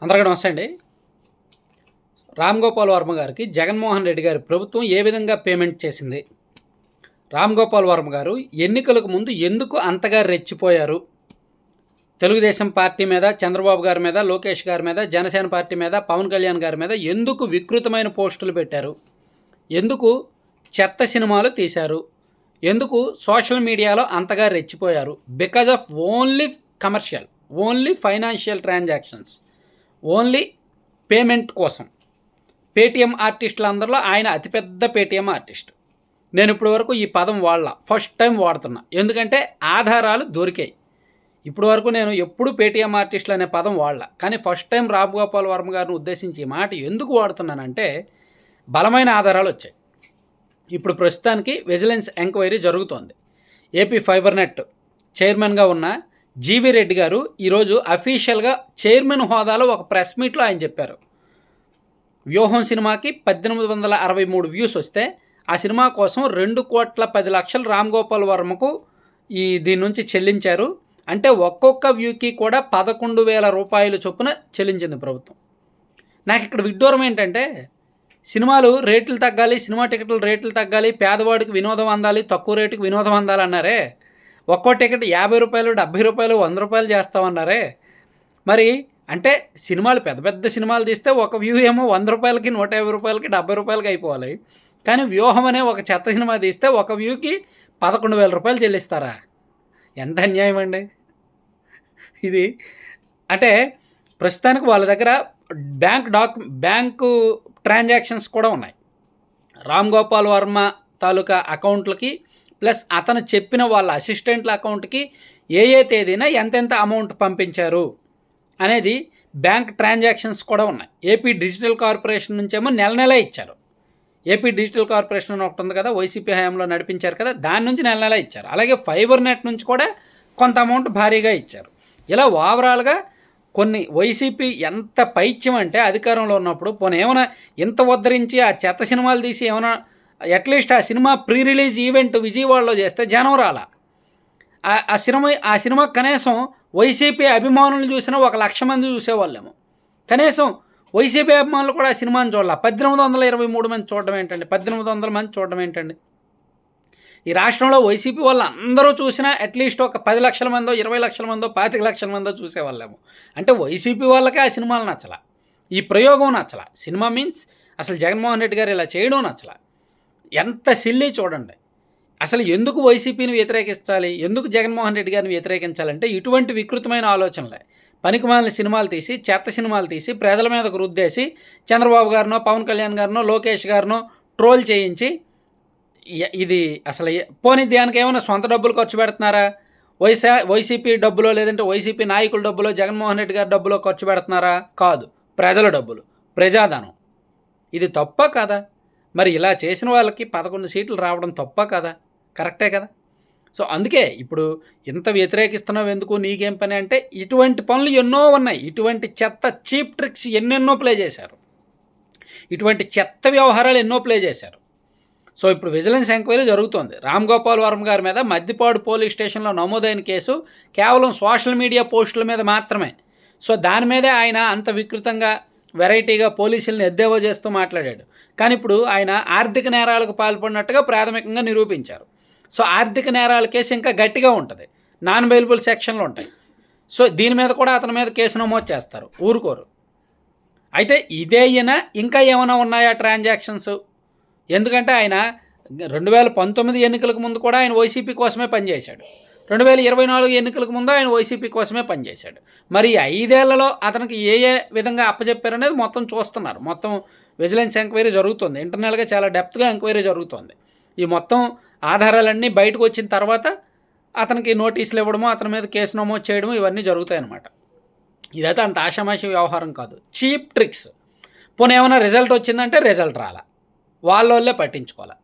అందరికీ నమస్తే అండి. రామ్ గోపాల్ వర్మ గారికి జగన్మోహన్ రెడ్డి గారి ప్రభుత్వం ఏ విధంగా పేమెంట్ చేసింది? రామ్ గోపాల్ వర్మ గారు ఎన్నికలకు ముందు ఎందుకు అంతగా రెచ్చిపోయారు? తెలుగుదేశం పార్టీ మీద, చంద్రబాబు గారి మీద, లోకేష్ గారి మీద, జనసేన పార్టీ మీద, పవన్ కళ్యాణ్ గారి మీద ఎందుకు వికృతమైన పోస్టులు పెట్టారు? ఎందుకు చెత్త సినిమాలు తీశారు? ఎందుకు సోషల్ మీడియాలో అంతగా రెచ్చిపోయారు? Because of only commercial, only financial transactions, only payment కోసం. పేటీఎం ఆర్టిస్టులందరిలో ఆయన అతిపెద్ద పేటీఎం ఆర్టిస్ట్. నేను ఇప్పటి వరకు ఈ పదం ఫస్ట్ టైం వాడుతున్నా, ఎందుకంటే ఆధారాలు దొరికాయి. ఇప్పటి వరకు నేను ఎప్పుడు పేటీఎం ఆర్టిస్టులు అనే పదం కానీ ఫస్ట్ టైం రామ్ గోపాల్ వర్మ గారిని ఉద్దేశించి ఈ మాట ఎందుకు వాడుతున్నానంటే బలమైన ఆధారాలు వచ్చాయి. ఇప్పుడు ప్రస్తుతానికి విజిలెన్స్ ఎంక్వైరీ జరుగుతోంది. ఏపీ ఫైబర్ నెట్ చైర్మన్గా ఉన్న జీవీ రెడ్డి గారు ఈరోజు అఫీషియల్గా చైర్మన్ హోదాలో ఒక ప్రెస్ మీట్లో ఆయన చెప్పారు, వ్యూహం సినిమాకి 1863 వ్యూస్ వస్తే ఆ సినిమా కోసం 2,10,00,000 రామ్ గోపాల్ వర్మకు దీని నుంచి చెల్లించారు. అంటే ఒక్కొక్క వ్యూకి కూడా 11,000 రూపాయలు చొప్పున చెల్లించింది ప్రభుత్వం. నాకు ఇక్కడ విడ్డూరం ఏంటంటే, సినిమాలు రేట్లు తగ్గాలి, సినిమా టికెట్ల రేట్లు తగ్గాలి, పేదవాడికి వినోదం అందాలి, తక్కువ రేటుకి వినోదం అందాలి అన్నారే. ఒక్కో టికెట్ 50 రూపాయలు, 70 రూపాయలు, 100 రూపాయలు చేస్తామన్నారే. మరి అంటే సినిమాలు పెద్ద పెద్ద సినిమాలు తీస్తే ఒక వ్యూ ఏమో 100 రూపాయలకి, 150 రూపాయలకి, 70 రూపాయలకి అయిపోవాలి. కానీ వ్యూహం అనే ఒక చెత్త సినిమా తీస్తే ఒక వ్యూకి 11,000 రూపాయలు చెల్లిస్తారా? ఎంత అన్యాయం అండి ఇది. అంటే ప్రస్తుతానికి వాళ్ళ దగ్గర బ్యాంకు ట్రాన్సాక్షన్స్ కూడా ఉన్నాయి. రామ్ గోపాల్ వర్మ తాలూకా అకౌంట్లకి ప్లస్ అతను చెప్పిన వాళ్ళ అసిస్టెంట్ల అకౌంట్కి ఏ తేదీన ఎంతెంత అమౌంట్ పంపించారు అనేది బ్యాంక్ ట్రాన్సాక్షన్స్ కూడా ఉన్నాయి. ఏపీ డిజిటల్ కార్పొరేషన్ నుంచేమో నెల ఇచ్చారు. ఏపీ డిజిటల్ కార్పొరేషన్ అని ఒకటి ఉంది కదా, వైసీపీ హయాంలో నడిపించారు కదా, దాని నుంచి నెల ఇచ్చారు. అలాగే ఫైబర్ నెట్ నుంచి కూడా కొంత అమౌంట్ భారీగా ఇచ్చారు. ఇలా ఓవరాల్గా కొన్ని వైసీపీ ఎంత పైత్యం అంటే అధికారంలో ఉన్నప్పుడు పోనీ ఏమైనా ఇంత ఉద్ధరించి ఆ చెత్త సినిమాలు తీసి ఏమైనా అట్లీస్ట్ ఆ సినిమా ప్రీ రిలీజ్ ఈవెంట్ విజయవాడలో చేస్తే జనం రాలా. ఆ సినిమా కనీసం వైసీపీ అభిమానులు చూసినా 1,00,000 మంది చూసేవాళ్ళేమో. కనీసం వైసీపీ అభిమానులు కూడా ఆ సినిమాని చూడాల. 1,823 మంది చూడడం ఏంటండి? 1,800 మంది చూడడం ఏంటండి? ఈ రాష్ట్రంలో వైసీపీ వాళ్ళు అందరూ చూసినా అట్లీస్ట్ ఒక 10 లక్షల మందో, 20 లక్షల మందో, 25 లక్షల మందో చూసేవాళ్ళేమో. అంటే వైసీపీ వాళ్ళకే ఆ సినిమాలు నచ్చల, ఈ ప్రయోగం నచ్చల. సినిమా మీన్స్ అసలు జగన్మోహన్ రెడ్డి గారు ఇలా చేయడం నచ్చల. ఎంత సిల్లీ చూడండి. అసలు ఎందుకు వైసీపీని వ్యతిరేకించాలి, ఎందుకు జగన్మోహన్ రెడ్డి గారిని వ్యతిరేకించాలంటే ఇటువంటి వికృతమైన ఆలోచనలే. పనికిమాలిన సినిమాలు తీసి, చెత్త సినిమాలు తీసి, ప్రజల మీదకు రుద్దేసి, చంద్రబాబు గారినో, పవన్ కళ్యాణ్ గారినో, లోకేష్ గారినో ట్రోల్ చేయించి, ఇది అసలు పోనీ దానికి ఏమైనా సొంత డబ్బులు ఖర్చు పెడుతున్నారా? వైసీపీ డబ్బులో, లేదంటే వైసీపీ నాయకుల డబ్బులో, జగన్మోహన్ రెడ్డి గారి డబ్బులో ఖర్చు పెడుతున్నారా? కాదు, ప్రజల డబ్బులు, ప్రజాధనం. ఇది తప్ప కదా? మరి ఇలా చేసిన వాళ్ళకి 11 సీట్లు రావడం తప్ప కదా? కరెక్టే కదా? సో అందుకే ఇప్పుడు ఇంత వ్యతిరేకిస్తున్నావు ఎందుకు, నీకేం పని అంటే ఇటువంటి పనులు ఎన్నో ఉన్నాయి. ఇటువంటి చెత్త చీప్ ట్రిక్స్ ఎన్నెన్నో ప్లే చేశారు. ఇటువంటి చెత్త వ్యవహారాలు ఎన్నో ప్లే చేశారు. సో ఇప్పుడు విజిలెన్స్ ఎంక్వైరీ జరుగుతోంది. రామ్ గోపాల్ వర్మ గారి మీద మద్దిపాడు పోలీస్ స్టేషన్లో నమోదైన కేసు కేవలం సోషల్ మీడియా పోస్టుల మీద మాత్రమే. సో దాని మీదే ఆయన అంత వికృతంగా వెరైటీగా పోలీసుల్ని ఎద్దేవో చేస్తూ మాట్లాడాడు. కానీ ఇప్పుడు ఆయన ఆర్థిక నేరాలకు పాల్పడినట్టుగా ప్రాథమికంగా నిరూపించారు. సో ఆర్థిక నేరాల కేసు ఇంకా గట్టిగా ఉంటుంది, నాన్ బెయిలబుల్ సెక్షన్లు ఉంటాయి. సో దీని మీద కూడా అతని మీద కేసు నమోదు చేస్తారు, ఊరుకోరు. అయితే ఇదే ఇంకా ఏమైనా ఉన్నాయా ట్రాన్సాక్షన్స్? ఎందుకంటే ఆయన 2019 ఎన్నికలకు ముందు కూడా ఆయన వైసీపీ కోసమే పనిచేశాడు. 2024 ఎన్నికలకు ముందు ఆయన వైసీపీ కోసమే పనిచేశాడు. మరి 5 ఏళ్లలో అతనికి ఏ విధంగా అప్పచెప్పారనేది మొత్తం చూస్తున్నారు. మొత్తం విజిలెన్స్ ఎంక్వైరీ జరుగుతుంది. ఇంటర్నల్గా చాలా డెప్త్గా ఎంక్వైరీ జరుగుతుంది. ఈ మొత్తం ఆధారాలన్నీ బయటకు వచ్చిన తర్వాత అతనికి నోటీసులు ఇవ్వడము, అతని మీద కేసు నమోదు చేయడము, ఇవన్నీ జరుగుతాయి అన్నమాట. ఇదైతే అంత ఆషామాషి వ్యవహారం కాదు, చీప్ ట్రిక్స్. పోనీ ఏమైనా రిజల్ట్ వచ్చిందంటే రిజల్ట్ రాలా, వాళ్ళే పట్టించుకోవాలి.